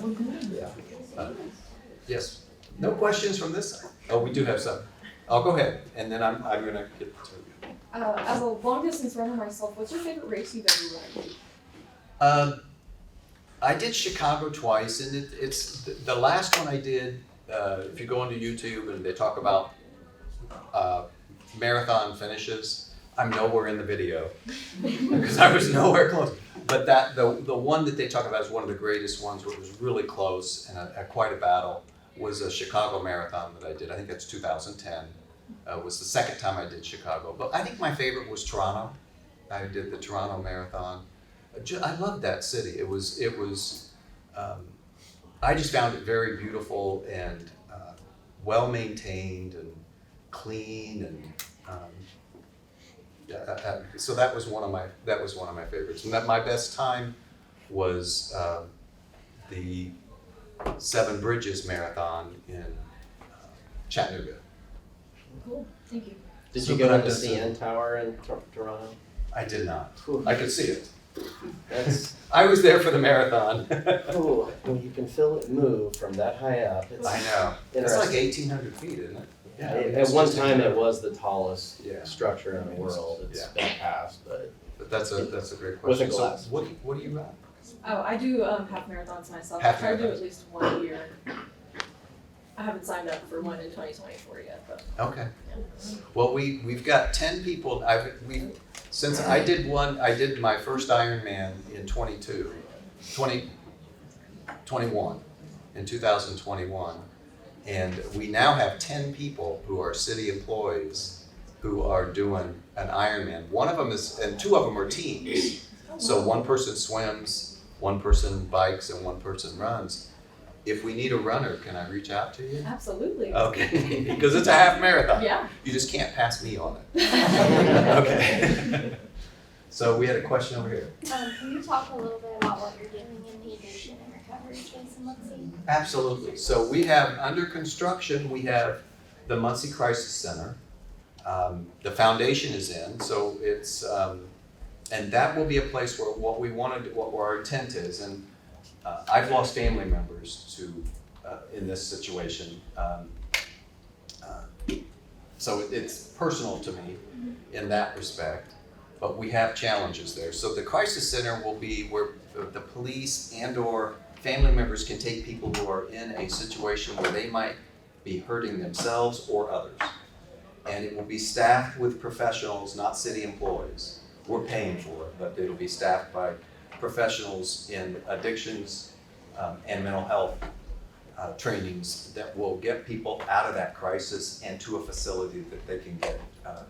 Yes, no questions from this side? Oh, we do have some. I'll go ahead, and then I'm gonna get to you. As a long distance runner myself, what's your favorite race you've ever run? I did Chicago twice, and it's the last one I did. If you go onto YouTube and they talk about marathon finishes, I'm nowhere in the video because I was nowhere close. But the one that they talk about is one of the greatest ones, where it was really close and quite a battle, was a Chicago marathon that I did. I think that's 2010. Was the second time I did Chicago. But I think my favorite was Toronto. I did the Toronto Marathon. I loved that city. It was. I just found it very beautiful and well maintained and clean, and so that was one of my favorites. And that my best time was the Seven Bridges Marathon in Chattanooga. Cool, thank you. Did So, you go but to I the just- CN Tower in Toronto? I did not. Whew. I could see it. That's, I was there for the marathon. ooh, when you can feel it move from that high up. It's I know. It's like interesting. 1,800 feet, isn't it? At one time, it was the tallest Yeah. structure in the world. It's been passed, but But that's a great With a question. glass. So what do you run? Oh, I do half marathons myself. Half I try to do marathons. at least one a year. I haven't signed up for one in 2024 yet, but Okay. Well, we've got 10 people. Since I did my first Ironman in 2021, in 2021, and we now have 10 people who are city employees who are doing an Ironman. One of them and two of them are teams. So one person swims, one person bikes, and one person runs. If we need a runner, can I reach out to you? absolutely. Okay, because it's a half marathon. Yeah. You just can't pass me on it. Okay. So we had a question over here. Can you talk a little bit about what you're doing in the addiction and recovery space in Muncie? Absolutely. So we have under construction, we have the Muncie Crisis Center. The foundation is in, so it's, and that will be a place where what our intent is, and I've lost family members to, in this situation. So it's personal to me in that respect, but we have challenges there. So the crisis center will be where the police and/or family members can take people who are in a situation where they might be hurting themselves or others. And it will be staffed with professionals, not city employees. We're paying for it, but it'll be staffed by professionals in addictions and mental health trainings that will get people out of that crisis and to a facility that they can get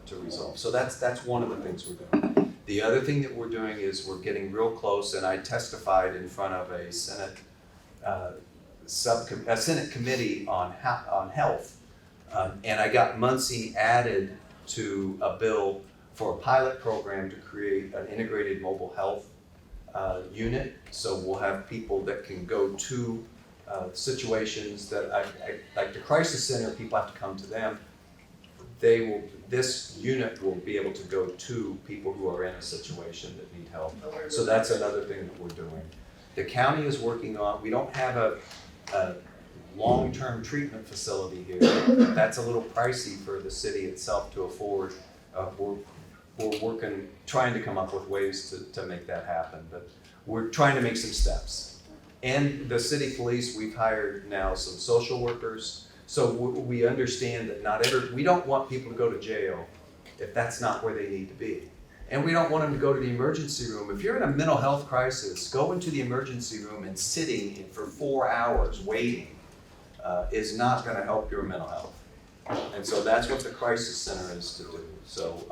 to resolve. So that's one of the things we're doing. The other thing that we're doing is we're getting real close, and I testified in front of a Senate Senate committee on health, and I got Muncie added to a bill for a pilot program to create an integrated mobile health unit. So we'll have people that can go to situations that, like the crisis center, people have to come to them. This unit will be able to go to people who are in a situation that need help. So that's another thing that we're doing. The county is working on, we don't have a long-term treatment facility here. That's a little pricey for the city itself to afford. we're working, trying to come up with ways to make that happen, but we're trying to make some steps. And the city police, we've hired now some social workers, so we understand that we don't want people to go to jail if that's not where they need to be. And we don't want them to go to the emergency room. If you're in a mental health crisis, going to the emergency room and sitting for 4 hours waiting is not gonna help your mental health. And so that's what the crisis center is to do. So,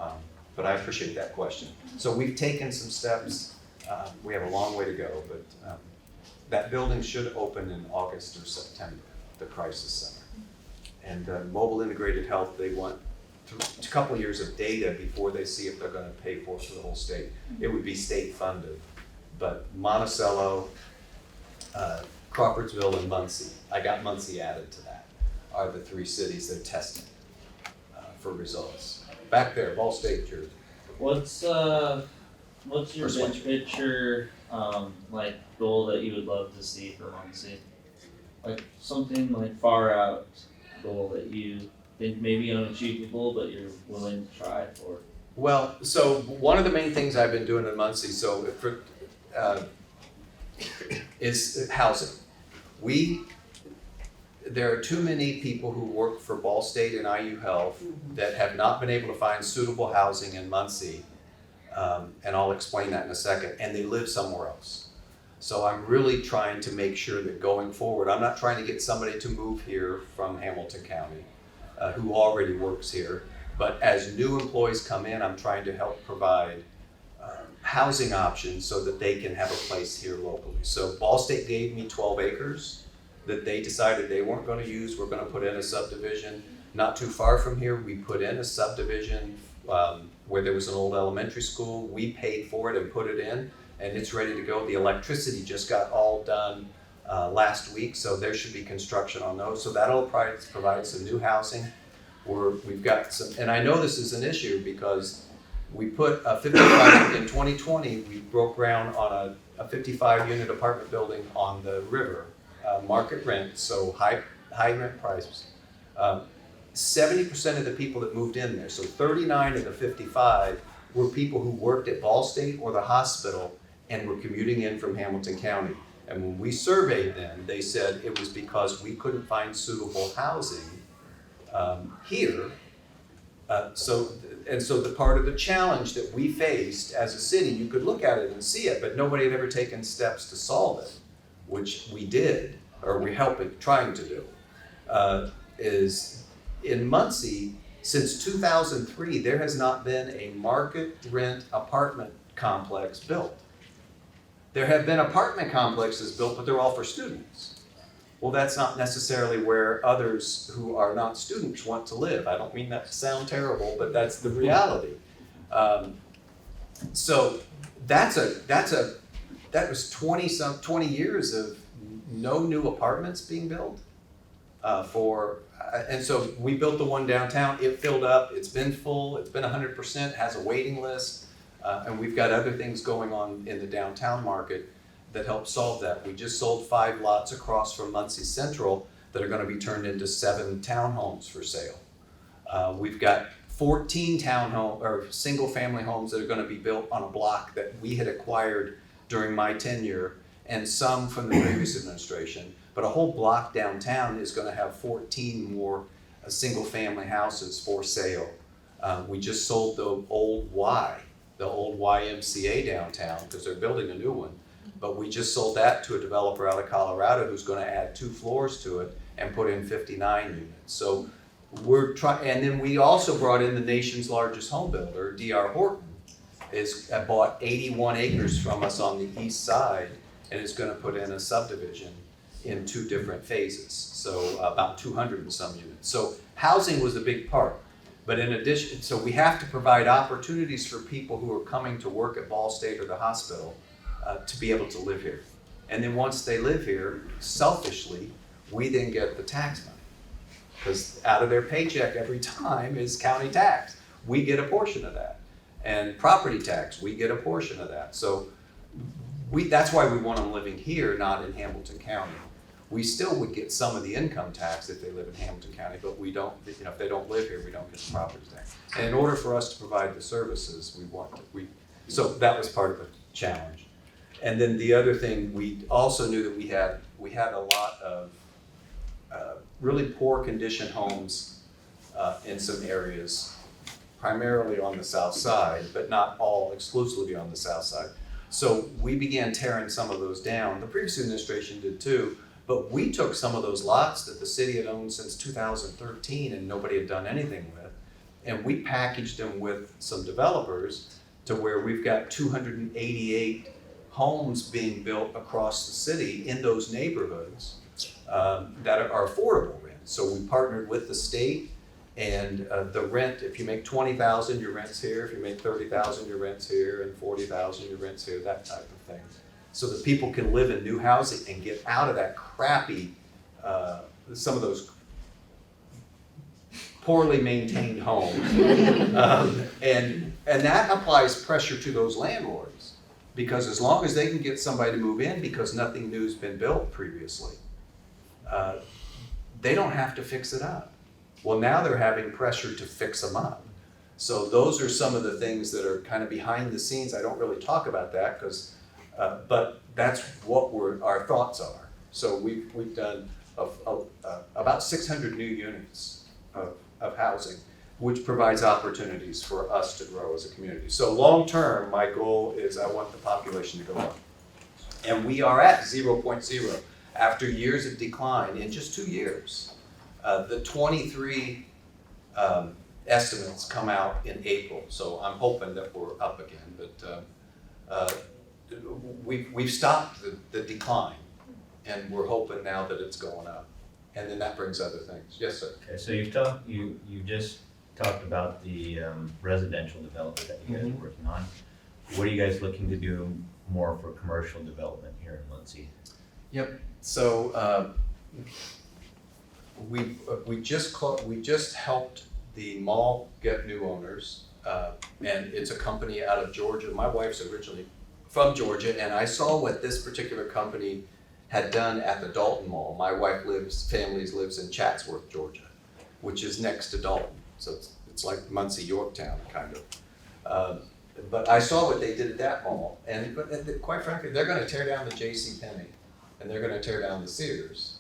but I appreciate that question. So we've taken some steps. We have a long way to go, but that building should open in August or September, the crisis center. And mobile integrated health, they want a couple years of data before they see if they're gonna pay for the whole state. It would be state funded. But Monticello, Crawfordsville, and Muncie, I got Muncie added to that, are the 3 cities they're testing for results. Back there, Ball State, Jersey. What's your First one. big picture like goal that you would love to see for Muncie? Like something like far out goal that you think maybe unachievable but you're willing to try for? Well, so one of the main things I've been doing in Muncie, is housing. There are too many people who work for Ball State and IU Health that have not been able to find suitable housing in Muncie, and I'll explain that in a second, and they live somewhere else. So I'm really trying to make sure that going forward, I'm not trying to get somebody to move here from Hamilton County who already works here, but as new employees come in, I'm trying to help provide housing options so that they can have a place here locally. So Ball State gave me 12 acres that they decided they weren't going to use. We're going to put in a subdivision. Not too far from here, we put in a subdivision where there was an old elementary school. We paid for it and put it in, and it's ready to go. The electricity just got all done last week, so there should be construction on those. So that'll provide some new housing. We've got some, and I know this is an issue because we put a 55, in 2020, we broke ground on a 55-unit apartment building on the river, market rent, so high rent prices. 70% of the people that moved in there, so 39 of the 55 were people who worked at Ball State or the hospital and were commuting in from Hamilton County. And when we surveyed them, they said it was because we couldn't find suitable housing here. So the part of the challenge that we faced as a city, you could look at it and see it, but nobody had ever taken steps to solve it, which we did, or we're trying to do, is in Muncie, since 2003, there has not been a market rent apartment complex built. There have been apartment complexes built, but they're all for students. Well, that's not necessarily where others who are not students want to live. I don't mean that to sound terrible, but that's the reality. So that was 20 years of no new apartments being built and so we built the one downtown. It filled up. It's been full. It's been 100%. Has a waiting list, and we've got other things going on in the downtown market that help solve that. We just sold 5 lots across from Muncie Central that are going to be turned into 7 townhomes for sale. We've got 14 townhome or single-family homes that are going to be built on a block that we had acquired during my tenure, and some from the previous administration. But a whole block downtown is going to have 14 more single-family houses for sale. We just sold the old YMCA downtown because they're building a new one. But we just sold that to a developer out of Colorado who's going to add 2 floors to it and put in 59 units. So we're trying, and then we also brought in the nation's largest home builder, D.R. Horton, bought 81 acres from us on the east side and is going to put in a subdivision in 2 different phases, so about 200 and some units. So housing was a big part, but in addition, so we have to provide opportunities for people who are coming to work at Ball State or the hospital to be able to live here. And then once they live here, selfishly, we then get the tax money. Because out of their paycheck every time is county tax. We get a portion of that. And property tax, we get a portion of that. So that's why we want them living here, not in Hamilton County. we still would get some of the income tax if they live in Hamilton County, but we don't, you know, if they don't live here, we don't get the property tax. And in order for us to provide the services, so that was part of the challenge. And then the other thing, we also knew that we had a lot of really poor condition homes in some areas, primarily on the south side, but not all exclusively on the south side. So we began tearing some of those down. The previous administration did too, but we took some of those lots that the city had owned since 2013 and nobody had done anything with, and we packaged them with some developers to where we've got 288 homes being built across the city in those neighborhoods that are affordable rent. So we partnered with the state, and the rent, if you make $20,000, your rent's here. If you make $30,000, your rent's here, and $40,000, your rent's here. That type of thing, so that people can live in new housing and get out of that crappy, some of those poorly maintained homes, and that applies pressure to those landlords, because as long as they can get somebody to move in because nothing new's been built previously, they don't have to fix it up. Well, now they're having pressure to fix them up. So those are some of the things that are kind of behind the scenes. I don't really talk about that because, but that's what our thoughts are. So we've done about 600 new units of housing, which provides opportunities for us to grow as a community. So long term, my goal is I want the population to go up. And we are at 0.0 after years of decline in just 2 years. The 23 estimates come out in April, so I'm hoping that we're up again, but we've stopped the decline, and we're hoping now that it's going up. And then that brings other things. Yes, sir. Okay, so you just talked about the residential development that you guys are working on. What are you guys looking to do more for commercial development here in Muncie? Yep. So we just helped the mall get new owners, and it's a company out of Georgia. My wife's originally from Georgia, and I saw what this particular company had done at the Dalton Mall. My wife family lives in Chatsworth, Georgia, which is next to Dalton. So it's like Muncie, Yorktown, kind of. But I saw what they did at that mall, and quite frankly, they're going to tear down the JCPenney, and they're going to tear down the Sears,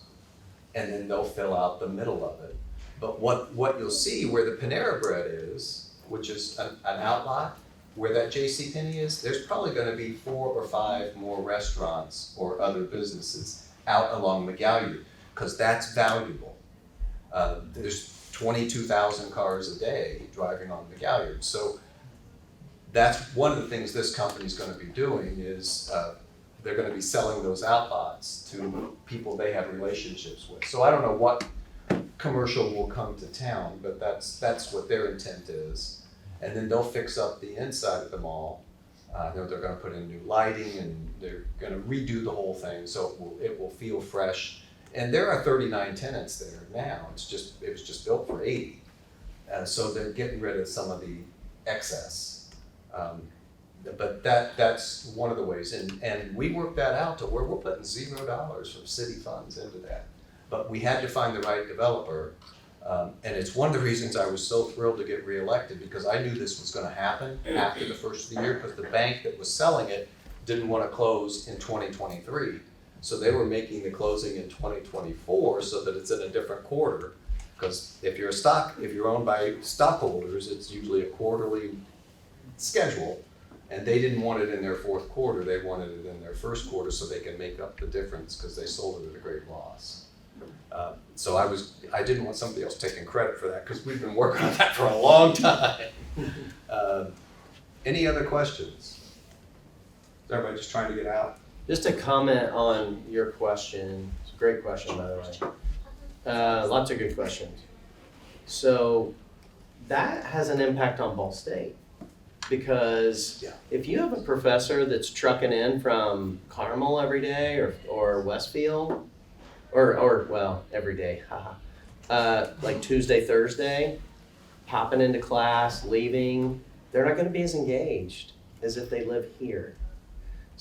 and then they'll fill out the middle of it. But what you'll see where the Panera Bread is, which is an outlot, where that JCPenney is, there's probably going to be 4 or 5 more restaurants or other businesses out along McGalliard, because that's valuable. There's 22,000 cars a day driving on McGalliard. So that's one of the things this company's going to be doing is they're going to be selling those outlots to people they have relationships with. So I don't know what commercial will come to town, but that's what their intent is. And then they'll fix up the inside of the mall. They're going to put in new lighting, and they're going to redo the whole thing so it will feel fresh. And there are 39 tenants there now. It was just built for 80. So they're getting rid of some of the excess. But that's one of the ways. And we worked that out to where we're putting $0 from city funds into that. But we had to find the right developer. And it's one of the reasons I was so thrilled to get reelected, because I knew this was going to happen after the first of the year, because the bank that was selling it didn't want to close in 2023. So they were making the closing in 2024 so that it's in a different quarter. Because if you're owned by stockholders, it's usually a quarterly schedule. And they didn't want it in their fourth quarter, they wanted it in their first quarter so they can make up the difference, because they sold it at a great loss. So I didn't want somebody else taking credit for that, because we've been working on that for a long time. Any other questions? Is everybody just trying to get out? Just to comment on your question, it's a great question, by the way. Lots of good questions. So that has an impact on Ball State, because if you have a professor that's trucking in from Carmel every day or Westfield, or well, every day, like Tuesday, Thursday, popping into class, leaving, they're not going to be as engaged as if they live here.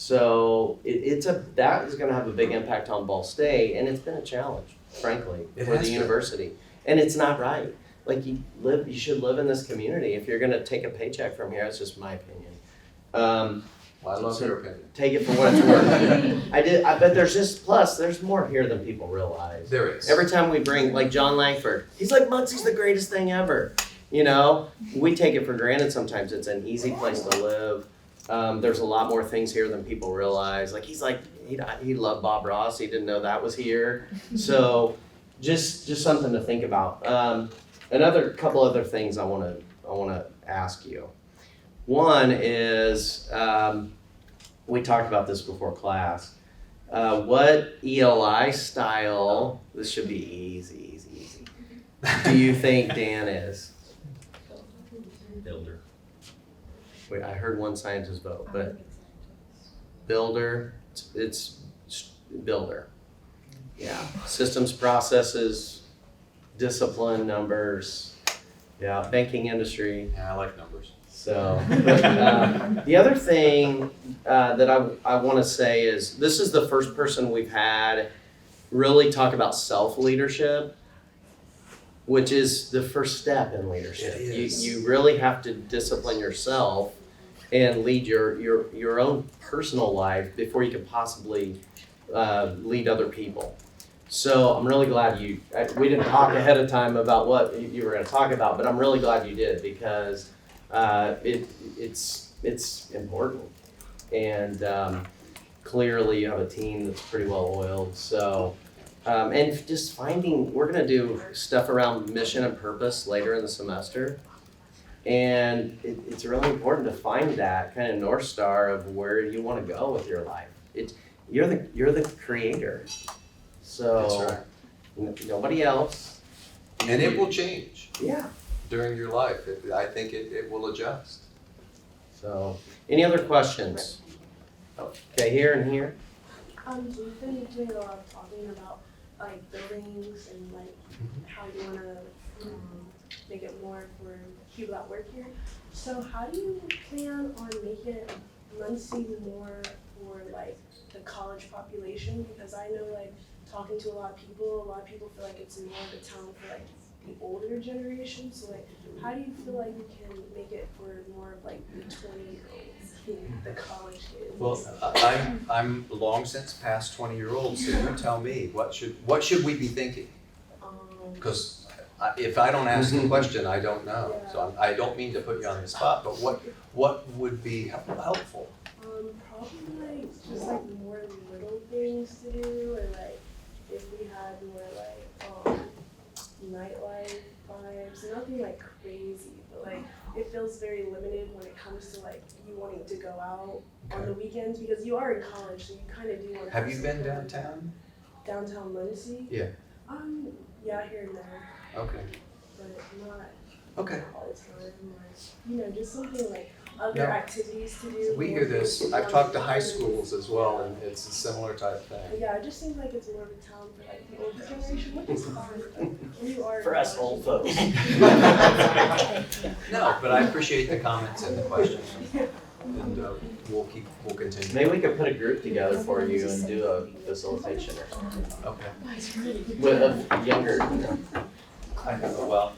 So that is gonna have a big impact on Ball State, and it's been a challenge, frankly, It for has the been. university. And it's not right. Like you should live in this community. If you're gonna take a paycheck from here, that's just my opinion. Well, I love So- your opinion. Take it for what it's worth. I bet there's more here than people realize. There is. Every time we bring, like John Langford, he's like, Muncie's the greatest thing ever. You know, we take it for granted sometimes. It's an easy place to live. There's a lot more things here than people realize. Like he loved Bob Ross. He didn't know that was here. So just something to think about. Another couple other things I wanna ask you. One is, we talked about this before class. What ELI style, this should be easy, do you think Dan is? Builder. Wait, I heard one scientist vote, but builder, it's builder. Yeah, systems, processes, discipline, numbers, yeah, banking industry. Yeah, I like numbers. So, but, the other thing that I want to say is this is the first person we've had really talk about self-leadership, which is the first step in leadership. It is. You really have to discipline yourself and lead your own personal life before you can possibly lead other people. So I'm really glad we didn't talk ahead of time about what you were going to talk about, but I'm really glad you did because it's important, and clearly you have a team that's pretty well oiled. So, and just we're gonna do stuff around mission and purpose later in the semester, and it's really important to find that kind of North Star of where you want to go with your life. You're the creator, so That's right. Nobody else. And it will change Yeah. during your life. I think it will adjust. So, any other questions? Okay, here and here. So we've been doing a lot of talking about like buildings and like how you wanna make it more for people that work here. So how do you plan on making Muncie more for like the college population? Because I know like talking to a lot of people feel like it's more of a town for like the older generation. So like how do you feel like you can make it for more of like the 20-year-olds, the college kids? Well, I'm long since past 20-year-olds, so you tell me, what should we be thinking? Because if I don't ask the question, I don't know. So I don't mean to put you on the spot, but what would be helpful? Probably like just like more little things to do, or like if we had more like nightlife vibes, nothing like crazy, but like it feels very limited when it comes to like you wanting to go out on the weekends because you are in college, so you kind of do want to. Have you been downtown? Downtown Muncie? Yeah. Yeah, here and there, Okay. but not Okay. all the time. Like, just something like other Yeah. activities to do. We more hear this. focused I've on talked to high others. schools as well, and it's a similar type thing. Yeah, it just seems like it's more of a town for like the older generation, which is fine. When you are For us old folks. No, but I appreciate the comments and the questions, and we'll continue. Maybe we could put a group together for you and do a facilitation or something. Okay. With a younger, I know, well,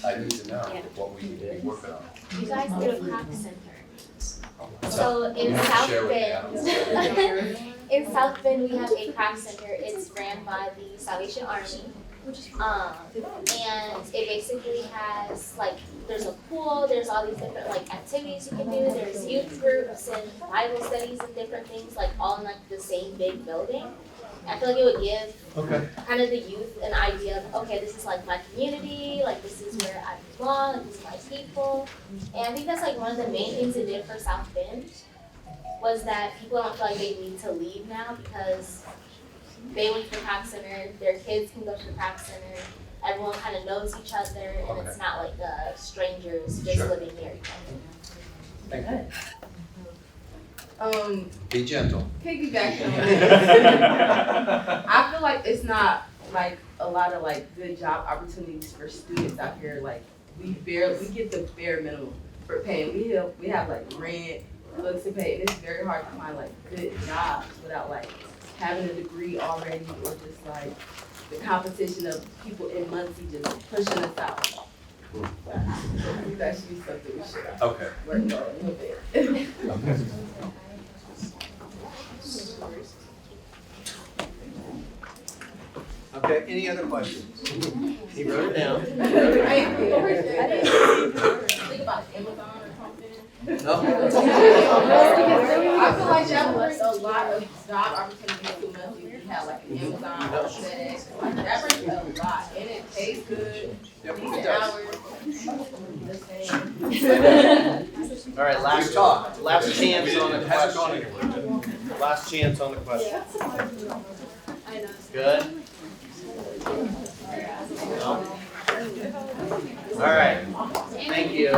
I need to know what we need to be working on. You guys go to Craft Center. So in You have to South share with me. Bend, in South Bend, we have a craft center. It's ran by the Salvation Army. And it basically has like, there's a pool, there's all these different like activities you can do, there's youth groups and Bible studies and different things like all in like the same big building. I feel like it would give kind of the youth an idea of, okay, this is like my community, like this is where I belong, like these are my people. And I think that's like one of the main things it did for South Bend was that people don't feel like they need to leave now because they went to the craft center, their kids can go to the craft center, everyone kind of knows each other, and it's not like strangers just Sure. living near each other. Thank you. Um, Be gentle. piggybacking on that, I feel like it's not like a lot of like good job opportunities for students out here. Like we get the bare minimum for paying. We have like rent, looks and pay, and it's very hard to find like good jobs without like having a degree already, or just like the competition of people in Muncie just pushing us out. So it's actually something we should Okay. work on a little bit. Okay. Okay, any other questions? He wrote it down. Think about Amazon or something. No? I feel like that brings a lot of job opportunities to Muncie. We have like an Amazon or FedEx, like that brings a lot, and it pays good, Yep, it decent does. hours. Just saying. All right, We've talked. last chance on the It hasn't gone question. anywhere. Last chance on the question. Good? No? All right, thank you.